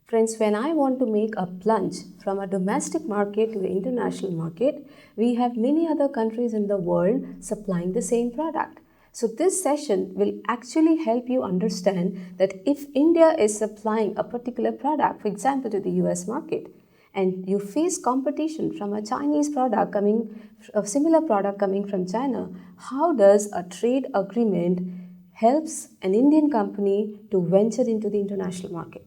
Friends, when I want to make a plunge from a domestic market to the international market, we have many other countries in the world supplying the same product. So, this session will actually help you understand that if India is supplying a particular product, for example, to the US market, and you face competition from a Chinese product coming, a similar product coming from China, how does a trade agreement helps an Indian company to venture into the international market?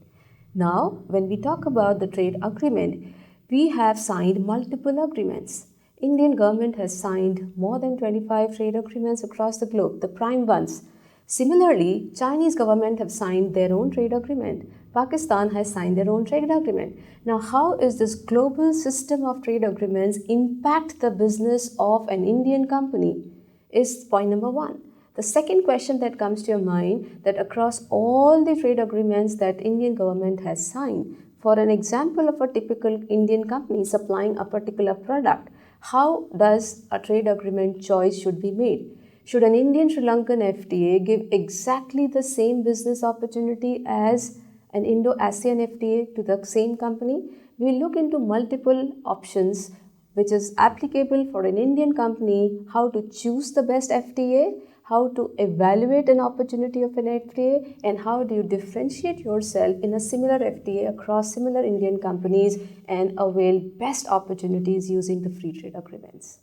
Now, when we talk about the trade agreement, we have signed multiple agreements. Indian government has signed more than 25 trade agreements across the globe, the prime ones. Similarly, Chinese government have signed their own trade agreement. Pakistan has signed their own trade agreement. Now, how is this global system of trade agreements impact the business of an Indian company? Is point number one. The second question that comes to your mind, that across all the trade agreements that Indian government has signed, for an example of a typical Indian company supplying a particular product, how does a trade agreement choice should be made? Should an Indian Sri Lankan FTA give exactly the same business opportunity as an Indo-ASEAN FTA to the same company? We look into multiple options which is applicable for an Indian company, how to choose the best FTA, how to evaluate an opportunity of an FTA, and how do you differentiate yourself in a similar FTA across similar Indian companies and avail best opportunities using the free trade agreements.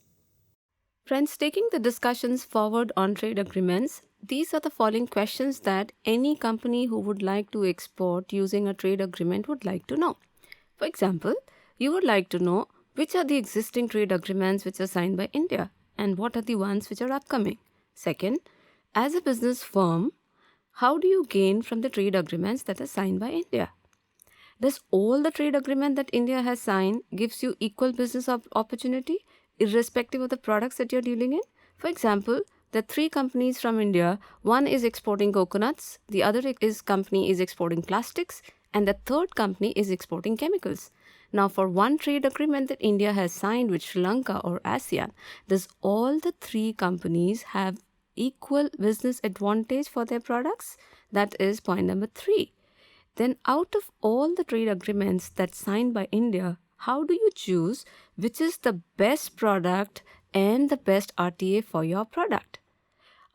Friends, taking the discussions forward on trade agreements, these are the following questions that any company who would like to export using a trade agreement would like to know. For example, you would like to know which are the existing trade agreements which are signed by India and what are the ones which are upcoming. Second, as a business firm, how do you gain from the trade agreements that are signed by India? Does all the trade agreement that India has signed gives you equal business opportunity irrespective of the products that you're dealing in? For example, the three companies from India, one is exporting coconuts, the other company is exporting plastics, and the third company is exporting chemicals. Now, for one trade agreement that India has signed with Sri Lanka or ASEAN, does all the three companies have equal business advantage for their products? That is point number 3. Then out of all the trade agreements that's signed by India, how do you choose which is the best product and the best RTA for your product?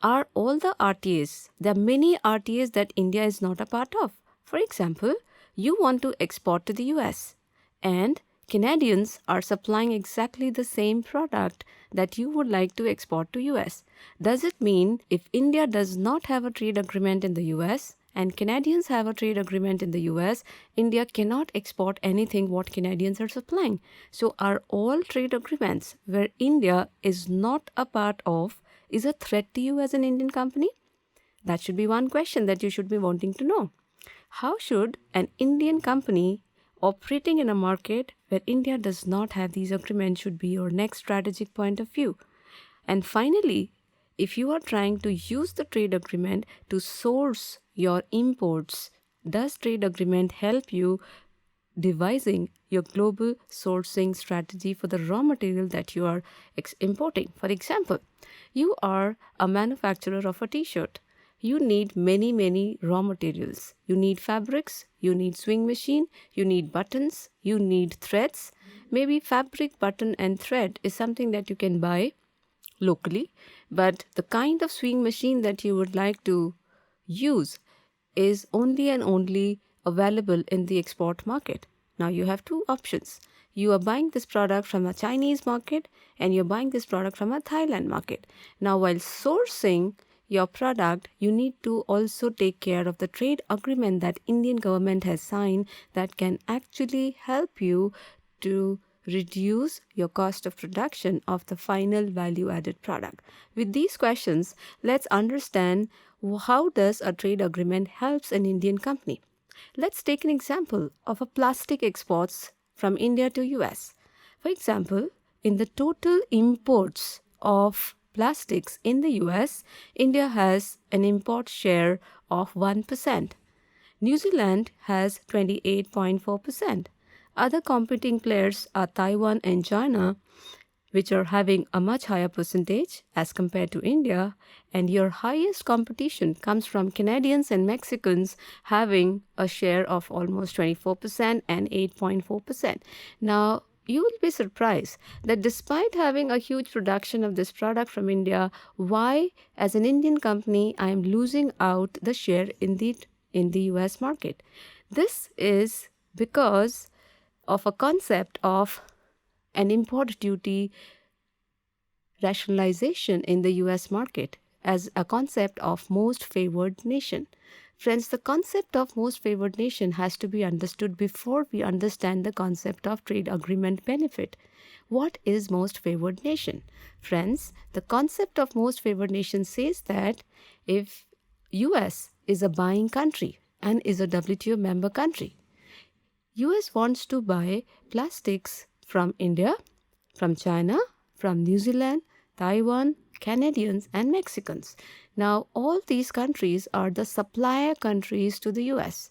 Are all the RTAs, there are many RTAs that India is not a part of. For example, you want to export to the US and Canadians are supplying exactly the same product that you would like to export to US. Does it mean if India does not have a trade agreement in the US and Canadians have a trade agreement in the US, India cannot export anything what Canadians are supplying? So are all trade agreements where India is not a part of is a threat to you as an Indian company? That should be one question that you should be wanting to know. How should an Indian company operating in a market where India does not have these agreements should be your next strategic point of view? And finally, if you are trying to use the trade agreement to source your imports, does trade agreement help you devising your global sourcing strategy for the raw material that you are importing? For example, you are a manufacturer of a t-shirt. You need many raw materials. You need fabrics, you need sewing machine, you need buttons, you need threads. Maybe fabric, button and thread is something that you can buy locally, but the kind of sewing machine that you would like to use is only and only available in the export market. Now you have two options. You are buying this product from a Chinese market and you're buying this product from a Thailand market. Now while sourcing your product, you need to also take care of the trade agreement that Indian government has signed that can actually help you to reduce your cost of production of the final value added product. With these questions, let's understand how does a trade agreement helps an Indian company. Let's take an example of a plastic exports from India to US. For example, in the total imports of plastics in the US, India has an import share of 1%. New Zealand has 28.4%. Other competing players are Taiwan and China which are having a much higher percentage as compared to India, and your highest competition comes from Canadians and Mexicans having a share of almost 24% and 8.4%. Now, you will be surprised that despite having a huge production of this product from India, why, as an Indian company, I am losing out the share in the US market. This is because of a concept of an import duty rationalization in the US market as a concept of most favored nation. Friends, the concept of most favored nation has to be understood before we understand the concept of trade agreement benefit. What is most favored nation? Friends, the concept of most favored nation says that if US is a buying country and is a WTO member country, US wants to buy plastics from India, from China, from New Zealand, Taiwan, Canadians, and Mexicans. Now, all these countries are the supplier countries to the US.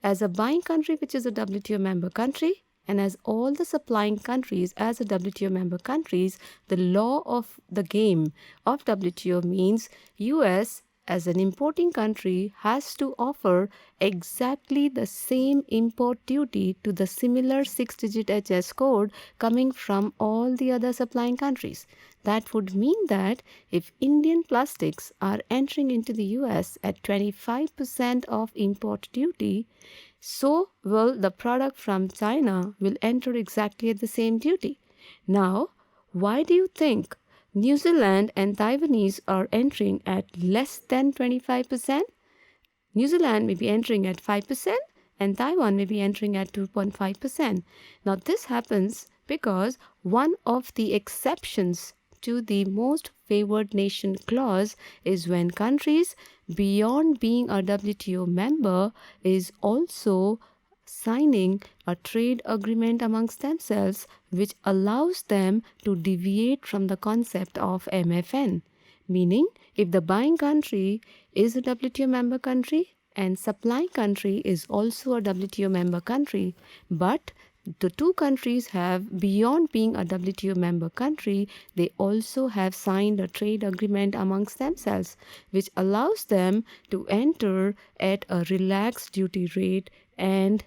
As a buying country, which is a WTO member country, and as all the supplying countries as a WTO member countries, the law of the game of WTO means US as an importing country has to offer exactly the same import duty to the similar 6-digit HS code coming from all the other supplying countries. That would mean that if Indian plastics are entering into the US at 25% of import duty, so will the product from China will enter exactly at the same duty. Now, why do you think New Zealand and Taiwanese are entering at less than 25%? New Zealand may be entering at 5% and Taiwan may be entering at 2.5%. Now, this happens because one of the exceptions to the most favored nation clause is when countries beyond being a WTO member is also signing a trade agreement amongst themselves which allows them to deviate from the concept of MFN. Meaning, if the buying country is a WTO member country and supplying country is also a WTO member country, but the two countries have, beyond being a WTO member country, they also have signed a trade agreement amongst themselves, which allows them to enter at a relaxed duty rate and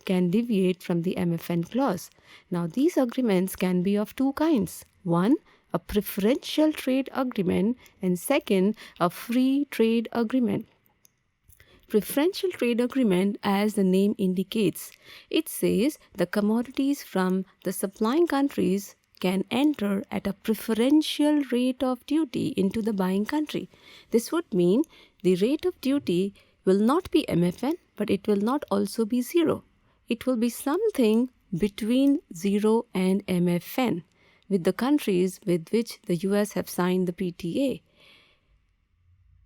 can deviate from the MFN clause. Now, these agreements can be of two kinds. One, a preferential trade agreement, and second, a free trade agreement. Preferential trade agreement, as the name indicates, it says the commodities from the supplying countries can enter at a preferential rate of duty into the buying country. This would mean the rate of duty will not be MFN, but it will not also be zero. It will be something between 0 and MFN with the countries with which the US have signed the PTA.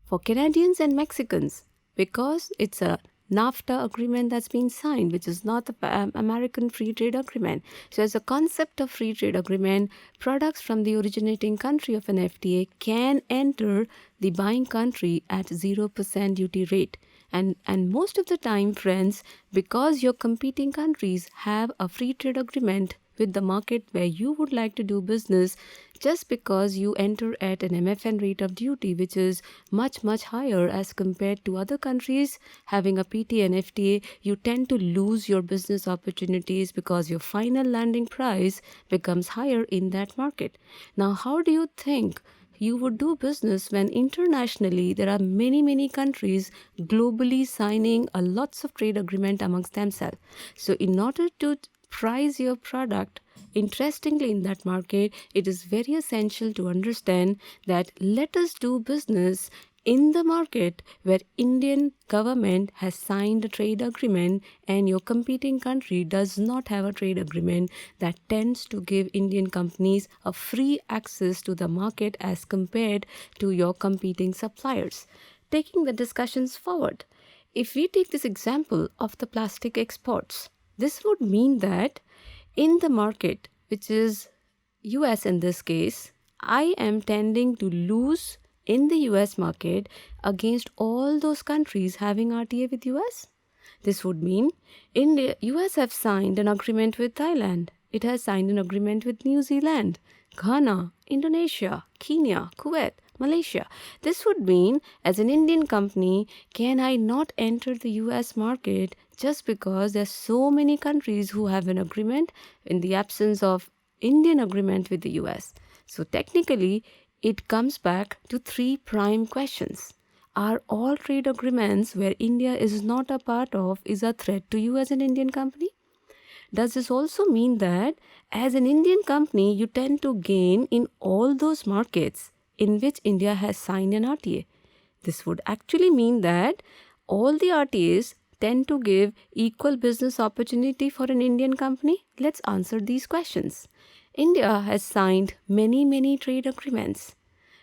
For Canadians and Mexicans, because it's a NAFTA agreement that's been signed, which is not the American Free Trade Agreement. So as a concept of free trade agreement, products from the originating country of an FTA can enter the buying country at 0% duty rate. And most of the time, friends, because your competing countries have a free trade agreement with the market where you would like to do business, just because you enter at an MFN rate of duty, which is much higher as compared to other countries having a PTA and FTA, you tend to lose your business opportunities because your final landing price becomes higher in that market. Now, how do you think you would do business when internationally there are many countries globally signing a lots of trade agreement amongst themselves? So in order to price your product interestingly in that market, it is very essential to understand that let us do business in the market where Indian government has signed a trade agreement and your competing country does not have a trade agreement that tends to give Indian companies a free access to the market as compared to your competing suppliers. Taking the discussions forward, if we take this example of the plastic exports, this would mean that in the market, which is US in this case, I am tending to lose in the US market against all those countries having RTA with US. This would mean India, US have signed an agreement with Thailand. It has signed an agreement with New Zealand. Ghana, Indonesia, Kenya, Kuwait, Malaysia. This would mean, as an Indian company, can I not enter the US market just because there's so many countries who have an agreement in the absence of Indian agreement with the US? So technically, it comes back to three prime questions. Are all trade agreements where India is not a part of is a threat to you as an Indian company? Does this also mean that as an Indian company, you tend to gain in all those markets in which India has signed an RTA? This would actually mean that all the RTAs tend to give equal business opportunity for an Indian company. Let's answer these questions. India has signed many trade agreements.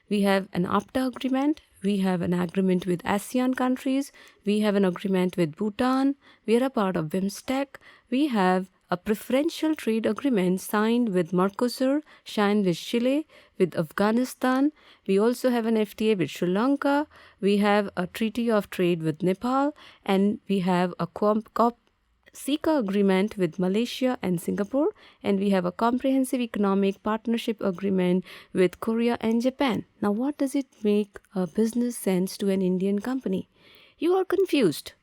We have an APTA agreement, we have an agreement with ASEAN countries, we have an agreement with Bhutan, we are a part of BIMSTEC, we have a preferential trade agreement signed with Mercosur, signed with Chile, with Afghanistan. We also have an FTA with Sri Lanka, we have a treaty of trade with Nepal, and we have a CECA agreement with Malaysia and Singapore, and we have a comprehensive economic partnership agreement with Korea and Japan. Now, what does it make a business sense to an Indian company? You are confused.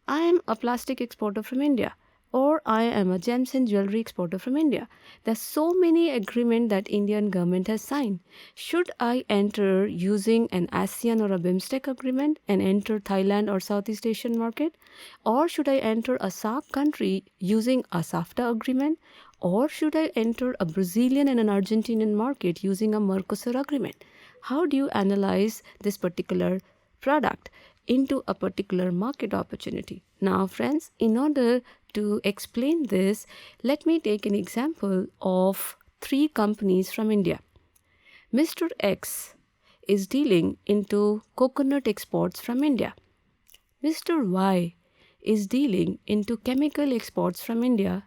I am a plastic exporter from India, or I am a gems and jewelry exporter from India. There's so many agreements that Indian government has signed. Should I enter using an ASEAN or a BIMSTEC agreement and enter Thailand or Southeast Asian market? Or should I enter a SAARC country using a SAFTA agreement? Or should I enter a Brazilian and an Argentinian market using a Mercosur agreement? How do you analyze this particular product into a particular market opportunity? Now, friends, in order to explain this, let me take an example of three companies from India. Mr. X is dealing into coconut exports from India. Mr. Y is dealing into chemical exports from India,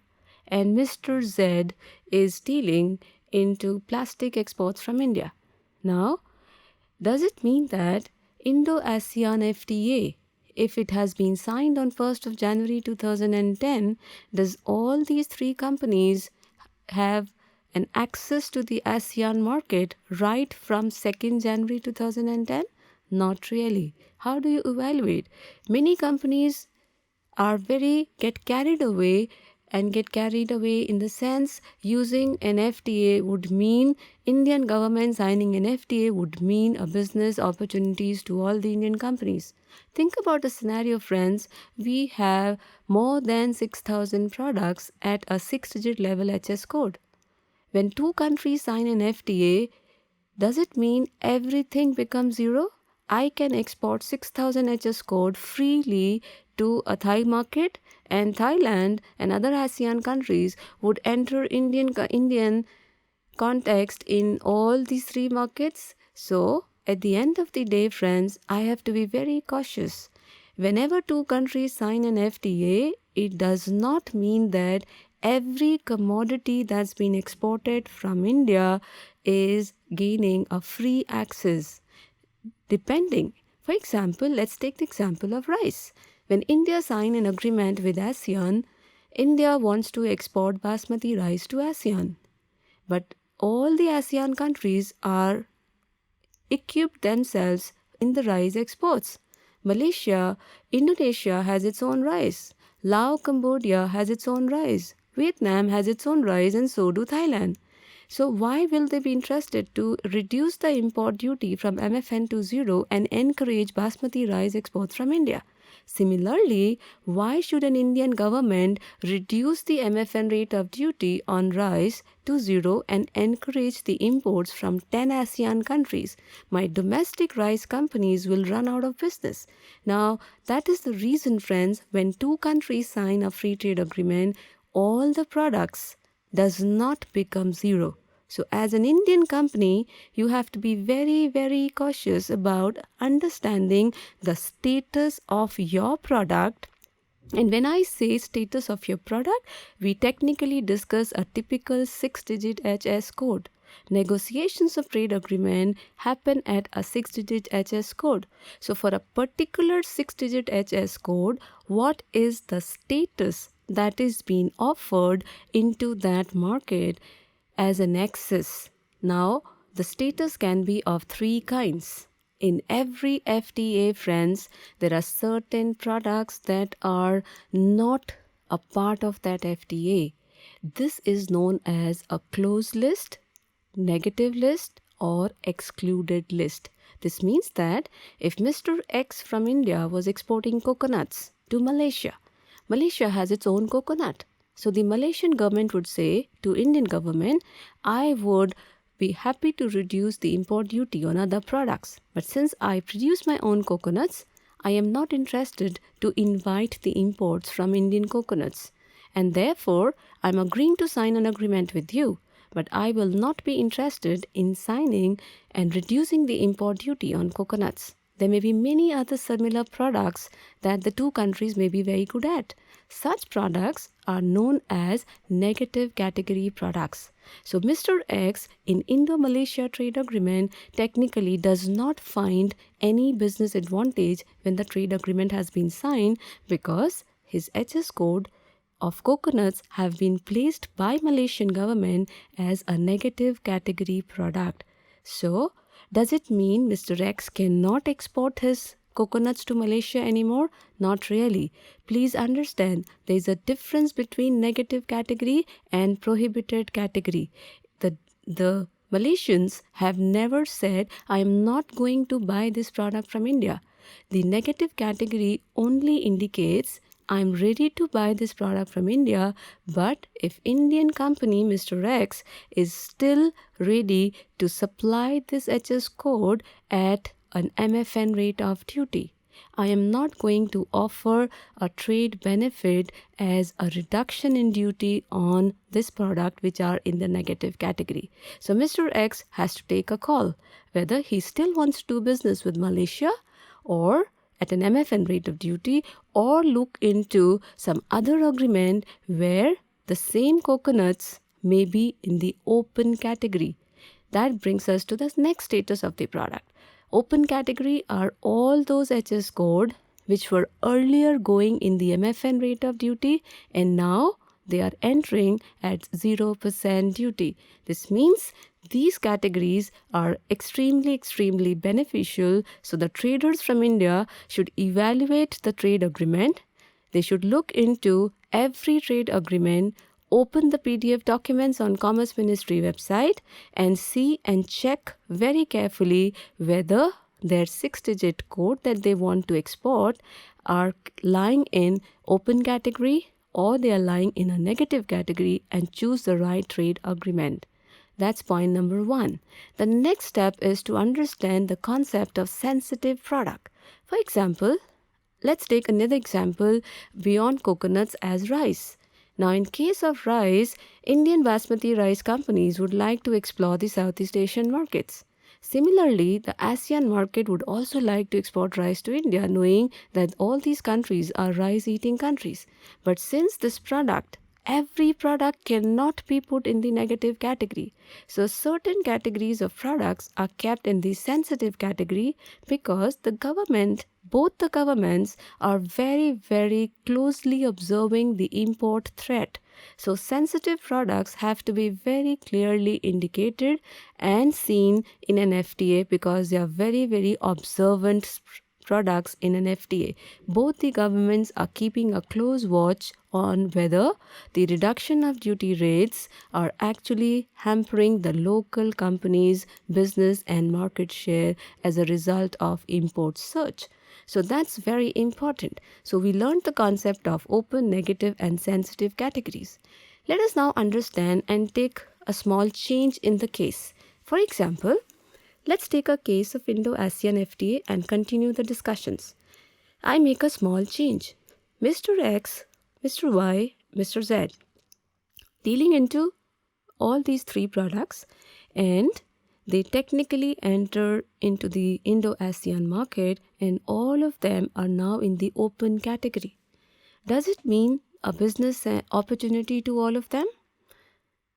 and Mr. Z is dealing into plastic exports from India. Now, does it mean that Indo-ASEAN FTA, if it has been signed on 1st of January 2010, does all these three companies have an access to the ASEAN market right from 2nd January 2010? Not really. How do you evaluate? Many companies get carried away in the sense using an FTA would mean Indian government signing an FTA would mean a business opportunities to all the Indian companies. Think about the scenario, friends. We have more than 6,000 products at a 6-digit level HS code. When two countries sign an FTA, does it mean everything becomes zero? I can export 6,000 HS code freely to a Thai market, and Thailand and other ASEAN countries would enter Indian context in all these three markets. So, at the end of the day, friends, I have to be very cautious. Whenever two countries sign an FTA, it does not mean that every commodity that's been exported from India is gaining a free access. Depending. For example, let's take the example of rice. When India signed an agreement with ASEAN, India wants to export basmati rice to ASEAN. But all the ASEAN countries are equipped themselves in the rice exports. Malaysia, Indonesia has its own rice. Laos, Cambodia has its own rice. Vietnam has its own rice, and so do Thailand. So why will they be interested to reduce the import duty from MFN to 0 and encourage basmati rice exports from India? Similarly, why should an Indian government reduce the MFN rate of duty on rice to 0 and encourage the imports from 10 ASEAN countries? My domestic rice companies will run out of business. Now, that is the reason, friends, when two countries sign a free trade agreement, all the products does not become zero. So as an Indian company, you have to be very cautious about understanding the status of your product. And when I say status of your product, we technically discuss a typical 6-digit HS code. Negotiations of trade agreement happen at a 6-digit HS code. So for a particular 6-digit HS code, what is the status that is being offered into that market as an access? Now, the status can be of three kinds. In every FTA, friends, there are certain products that are not a part of that FTA. This is known as a closed list, negative list, or excluded list. This means that if Mr. X from India was exporting coconuts to Malaysia, Malaysia has its own coconut. So the Malaysian government would say to Indian government, I would be happy to reduce the import duty on other products. But since I produce my own coconuts, I am not interested to invite the imports from Indian coconuts. And therefore, I am agreeing to sign an agreement with you. But I will not be interested in signing and reducing the import duty on coconuts. There may be many other similar products that the two countries may be very good at. Such products are known as negative category products. So Mr. X in Indo-Malaysia trade agreement technically does not find any business advantage when the trade agreement has been signed because his HS code of coconuts have been placed by Malaysian government as a negative category product. So, does it mean Mr. X cannot export his coconuts to Malaysia anymore? Not really. Please understand, there is a difference between negative category and prohibited category. The Malaysians have never said, I am not going to buy this product from India. The negative category only indicates I'm ready to buy this product from India, but if Indian company Mr. X is still ready to supply this HS code at an MFN rate of duty, I am not going to offer a trade benefit as a reduction in duty on this product which are in the negative category. So Mr. X has to take a call whether he still wants to do business with Malaysia or at an MFN rate of duty, or look into some other agreement where the same coconuts may be in the open category. That brings us to the next status of the product. Open category are all those HS code which were earlier going in the MFN rate of duty and now they are entering at 0% duty. This means these categories are extremely beneficial. So the traders from India should evaluate the trade agreement. They should look into every trade agreement, open the PDF documents on Commerce Ministry website and see and check very carefully whether their 6-digit code that they want to export are lying in open category or they are lying in a negative category and choose the right trade agreement. That's point number 1. The next step is to understand the concept of sensitive product. For example, let's take another example beyond coconuts as rice. Now, in case of rice, Indian basmati rice companies would like to explore the Southeast Asian markets. Similarly, the ASEAN market would also like to export rice to India, knowing that all these countries are rice-eating countries. But since this product, every product cannot be put in the negative category. So certain categories of products are kept in the sensitive category because both the governments are very closely observing the import threat. So sensitive products have to be very clearly indicated and seen in an FTA because they are very observant products in an FTA. Both the governments are keeping a close watch on whether the reduction of duty rates are actually hampering the local companies' business and market share as a result of import surge. So that's very important. So we learned the concept of open, negative and sensitive categories. Let us now understand and take a small change in the case. For example, let's take a case of Indo-ASEAN FTA and continue the discussions. I make a small change. Mr. X, Mr. Y, Mr. Z, dealing into all these three products and they technically enter into the Indo-ASEAN market and all of them are now in the open category. Does it mean a business opportunity to all of them?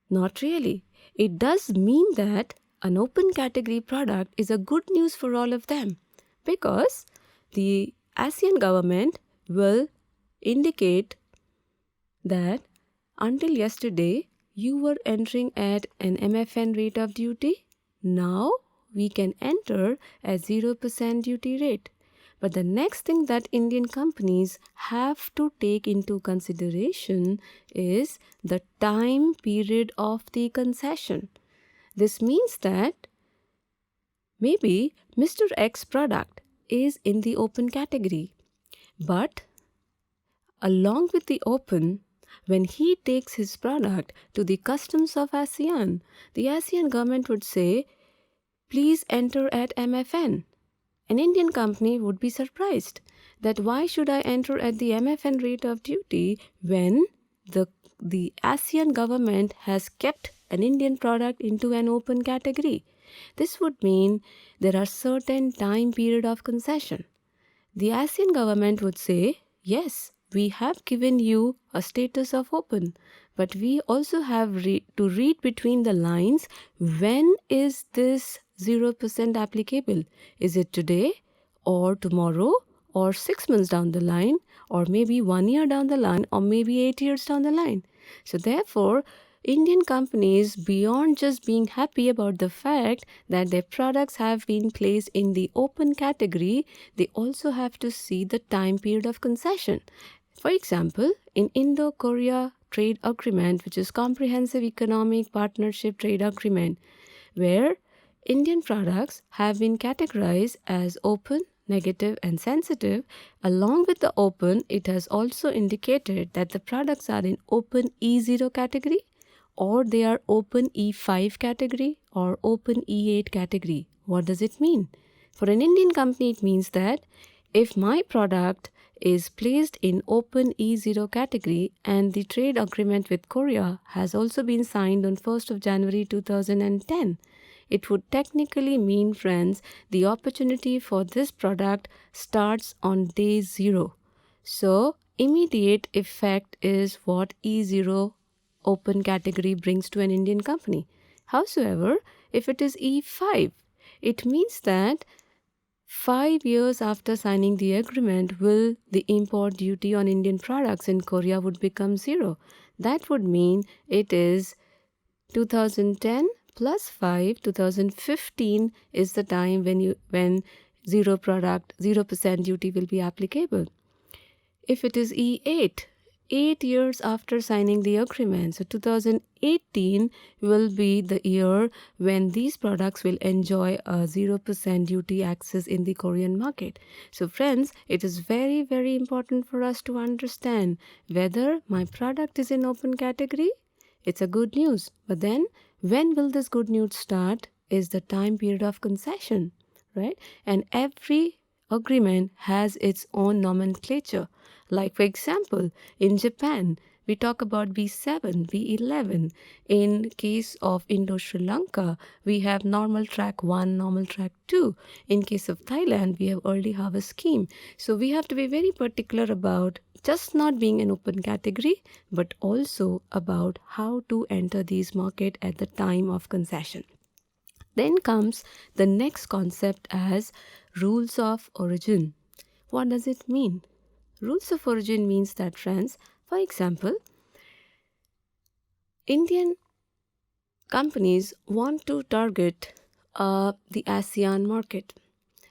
Not really. It does mean that an open category product is a good news for all of them because the ASEAN government will indicate that until yesterday you were entering at an MFN rate of duty. Now we can enter at 0% duty rate. But the next thing that Indian companies have to take into consideration is the time period of the concession. This means that maybe Mr. X product is in the open category, but along with the open, when he takes his product to the customs of ASEAN, the ASEAN government would say, please enter at MFN. An Indian company would be surprised that why should I enter at the MFN rate of duty when the ASEAN government has kept an Indian product into an open category. This would mean there are certain time period of concession. The ASEAN government would say, yes, we have given you a status of open, but we also have to read between the lines, when is this 0% applicable? Is it today or tomorrow or 6 months down the line or maybe 1 year down the line or maybe 8 years down the line? So therefore, Indian companies, beyond just being happy about the fact that their products have been placed in the open category, they also have to see the time period of concession. For example, in Indo-Korea Trade Agreement, which is Comprehensive Economic Partnership Trade Agreement, where Indian products have been categorized as open, negative and sensitive. Along with the open, it has also indicated that the products are in open E0 category, or they are open E5 category or open E8 category. What does it mean? For an Indian company, it means that if my product is placed in open E0 category and the trade agreement with Korea has also been signed on 1st of January 2010, it would technically mean, friends, the opportunity for this product starts on day 0. So, immediate effect is what E0 open category brings to an Indian company. However, if it is E5, it means that 5 years after signing the agreement, will the import duty on Indian products in Korea would become 0. That would mean it is 2010 plus 5, 2015 is the time when 0% duty will be applicable. If it is E8, 8 years after signing the agreement, so 2018 will be the year when these products will enjoy a 0% duty access in the Korean market. So friends, it is very, very important for us to understand whether my product is in open category. It's a good news. But then when will this good news start is the time period of concession, right? And every agreement has its own nomenclature. Like for example, in Japan, we talk about B7, B11. In case of Indo-Sri Lanka, we have normal track 1, normal track 2. In case of Thailand, we have early harvest scheme. So we have to be very particular about just not being an open category, but also about how to enter these market at the time of concession. Then comes the next concept as rules of origin. What does it mean? Rules of origin means that, friends, for example, Indian companies want to target the ASEAN market.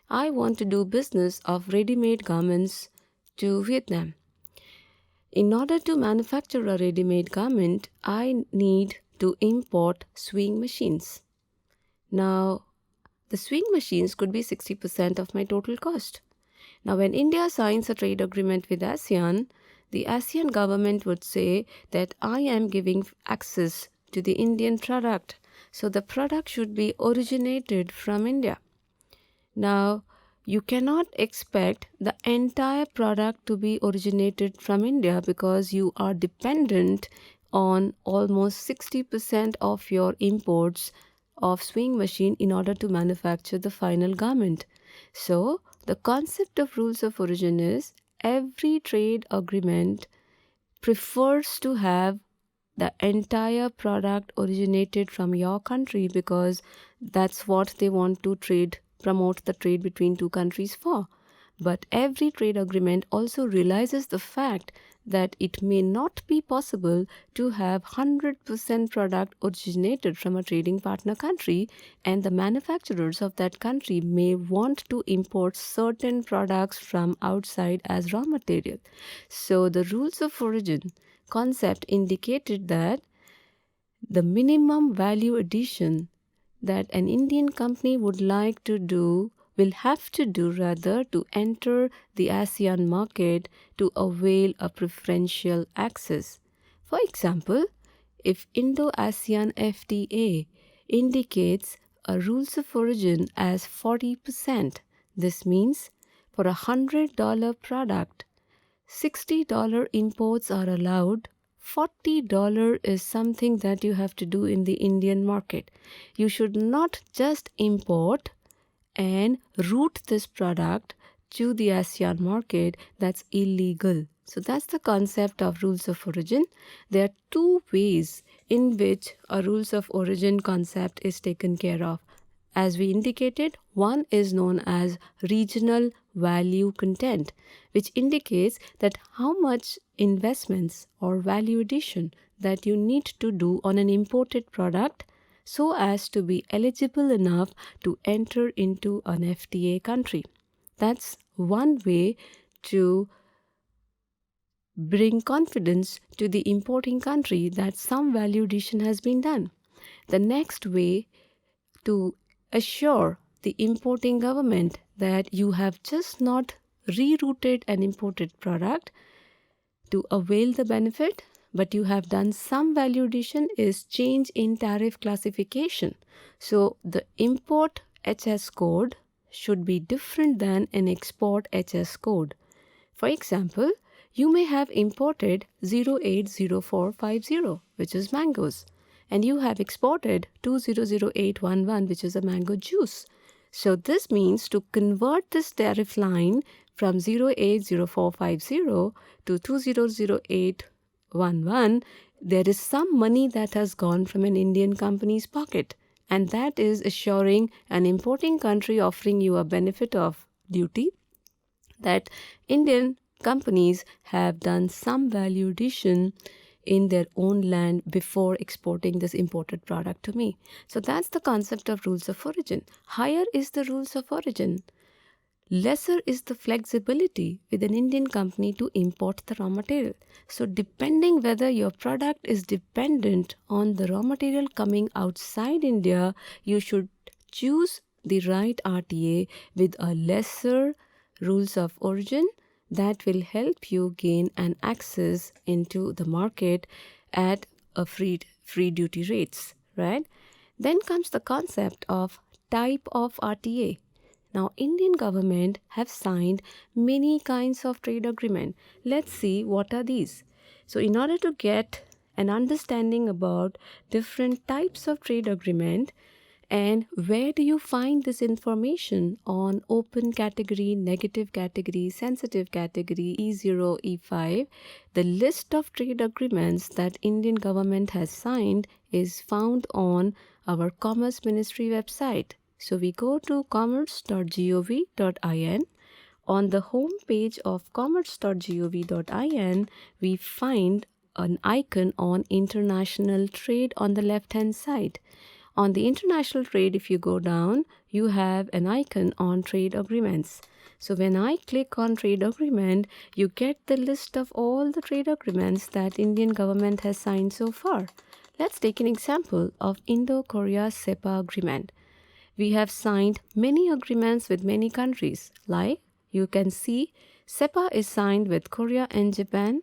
I want to do business of ready-made garments to Vietnam. In order to manufacture a ready-made garment, I need to import sewing machines. Now, the sewing machines could be 60% of my total cost. Now, when India signs a trade agreement with ASEAN, the ASEAN government would say that I am giving access to the Indian product. So the product should be originated from India. Now, you cannot expect the entire product to be originated from India because you are dependent on almost 60% of your imports of sewing machine in order to manufacture the final garment. So, the concept of rules of origin is every trade agreement prefers to have the entire product originated from your country because that's what they want to promote the trade between two countries for. But every trade agreement also realizes the fact that it may not be possible to have 100% product originated from a trading partner country, and the manufacturers of that country may want to import certain products from outside as raw material. So the rules of origin concept indicated that the minimum value addition that an Indian company would like to do will have to do rather to enter the ASEAN market to avail a preferential access. For example, if Indo-ASEAN FTA indicates a rules of origin as 40%, this means for a $100 product, $60 imports are allowed. $40 is something that you have to do in the Indian market. You should not just import and route this product to the ASEAN market. That's illegal. So that's the concept of rules of origin. There are two ways in which a rules of origin concept is taken care of. As we indicated, one is known as regional value content, which indicates that how much investments or value addition that you need to do on an imported product so as to be eligible enough to enter into an FTA country. That's one way to bring confidence to the importing country that some value addition has been done. The next way to assure the importing government that you have just not rerouted an imported product to avail the benefit, but you have done some value addition is change in tariff classification. So the import HS code should be different than an export HS code. For example, you may have imported 080450, which is mangoes, and you have exported 200811, which is a mango juice. So this means to convert this tariff line from 080450 to 200811, there is some money that has gone from an Indian company's pocket, and that is assuring an importing country offering you a benefit of duty that Indian companies have done some value addition in their own land before exporting this imported product to me. So that's the concept of rules of origin. Higher is the rules of origin, lesser is the flexibility with an Indian company to import the raw material. So depending whether your product is dependent on the raw material coming outside India, you should choose the right RTA with a lesser rules of origin that will help you gain an access into the market at a free duty rates, right? Then comes the concept of type of RTA. Now, Indian government have signed many kinds of trade agreement. Let's see what are these. So in order to get an understanding about different types of trade agreement, and where do you find this information on open category, negative category, sensitive category, E0, E5? The list of trade agreements that Indian government has signed is found on our Commerce Ministry website. So we go to commerce.gov.in. On the home page of commerce.gov.in, we find an icon on international trade on the left-hand side. On the international trade, if you go down, you have an icon on trade agreements. So when I click on trade agreement, you get the list of all the trade agreements that Indian government has signed so far. Let's take an example of Indo-Korea SEPA agreement. We have signed many agreements with many countries. Like you can see, SEPA is signed with Korea and Japan.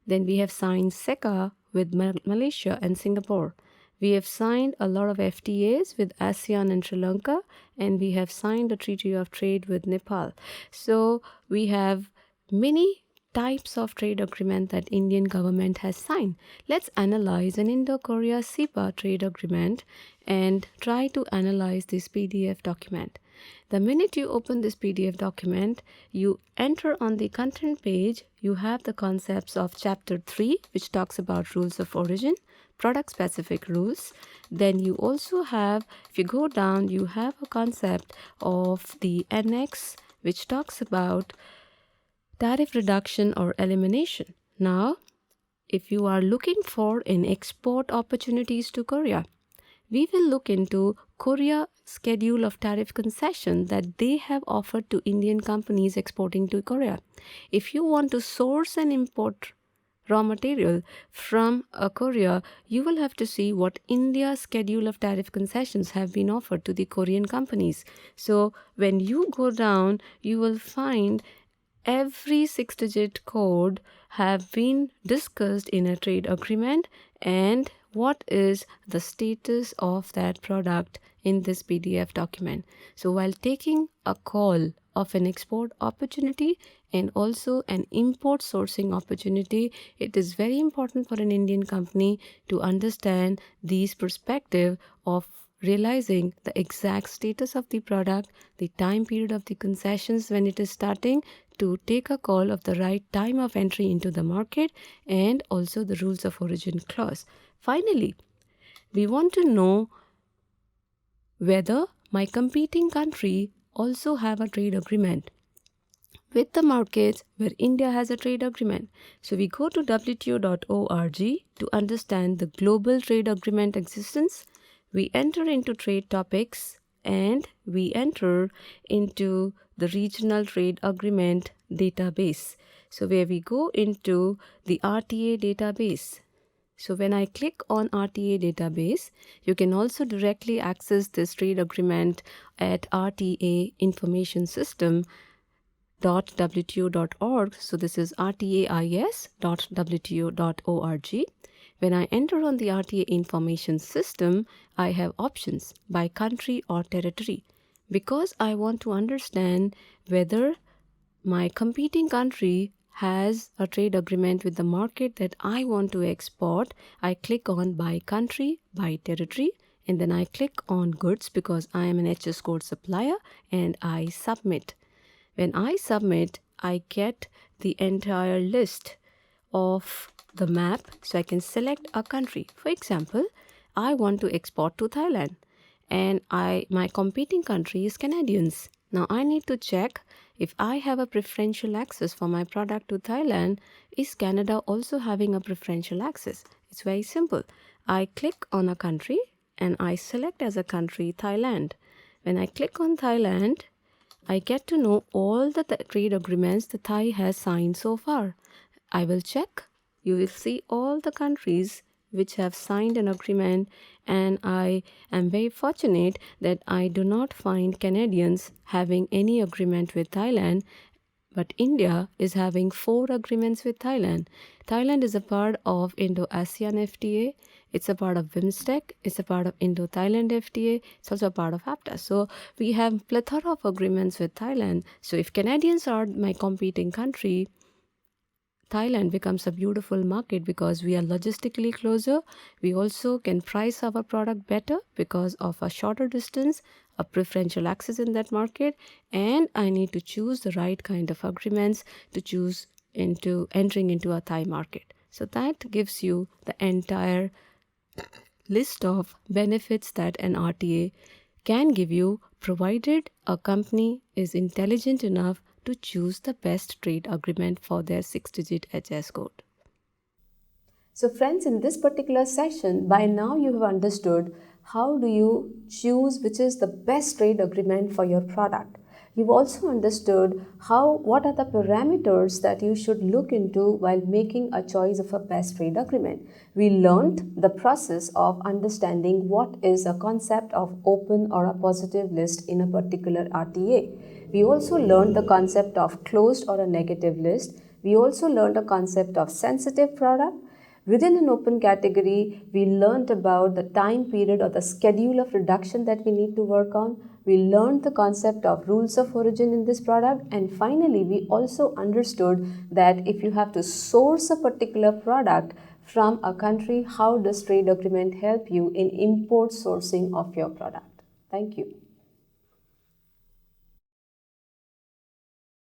Then we have signed SECA with Malaysia and Singapore. We have signed a lot of FTAs with ASEAN and Sri Lanka, and we have signed a treaty of trade with Nepal. So we have many types of trade agreement that Indian government has signed. Let's analyze an Indo-Korea SEPA trade agreement and try to analyze this PDF document. The minute you open this PDF document, you enter on the content page, you have the concepts of chapter 3, which talks about rules of origin, product specific rules. Then you also have, if you go down, you have a concept of the annex, which talks about tariff reduction or elimination. Now, if you are looking for an export opportunities to Korea, we will look into Korea schedule of tariff concession that they have offered to Indian companies exporting to Korea. If you want to source and import raw material from Korea, you will have to see what India's schedule of tariff concessions have been offered to the Korean companies. So when you go down, you will find every 6-digit code have been discussed in a trade agreement and what is the status of that product in this PDF document. So while taking a call of an export opportunity and also an import sourcing opportunity, it is very important for an Indian company to understand these perspective of realizing the exact status of the product, the time period of the concessions when it is starting, to take a call of the right time of entry into the market, and also the rules of origin clause. Finally, we want to know whether my competing country also have a trade agreement with the markets where India has a trade agreement. So we go to WTO.org to understand the global trade agreement existence. We enter into trade topics and we enter into the regional trade agreement database. So where we go into the RTA database. So when I click on RTA database, you can also directly access this trade agreement at RTA information system .wto.org. So this is rtais.wto.org. When I enter on the RTA information system, I have options by country or territory. Because I want to understand whether my competing country has a trade agreement with the market that I want to export, I click on by country, by territory, and then I click on goods because I am an HS code supplier and I submit. When I submit, I get the entire list of the map, so I can select a country. For example, I want to export to Thailand and my competing country is Canadians. Now I need to check if I have a preferential access for my product to Thailand. Is Canada also having a preferential access? It's very simple. I click on a country and I select as a country Thailand. When I click on Thailand, I get to know all the trade agreements the Thai has signed so far. I will check. You will see all the countries which have signed an agreement, and I am very fortunate that I do not find Canadians having any agreement with Thailand. But India is having 4 agreements with Thailand. Thailand is a part of Indo-ASEAN FTA. It's a part of BIMSTEC. It's a part of Indo-Thailand FTA. It's also a part of AFTA. So we have plethora of agreements with Thailand. So if Canadians are my competing country, Thailand becomes a beautiful market because we are logistically closer. We also can price our product better because of a shorter distance, a preferential access in that market, and I need to choose the right kind of agreements to choose into entering into a Thai market. So that gives you the entire list of benefits that an RTA can give you, provided a company is intelligent enough to choose the best trade agreement for their 6-digit HS code. So friends, in this particular session, by now you have understood how do you choose which is the best trade agreement for your product. You've also understood what are the parameters that you should look into while making a choice of a best trade agreement. We learned the process of understanding what is a concept of open or a positive list in a particular RTA. We also learned the concept of closed or a negative list. We also learned a concept of sensitive product. Within an open category, we learned about the time period or the schedule of reduction that we need to work on. We learned the concept of rules of origin in this product. And finally, we also understood that if you have to source a particular product from a country, how does trade agreement help you in import sourcing of your product? Thank you.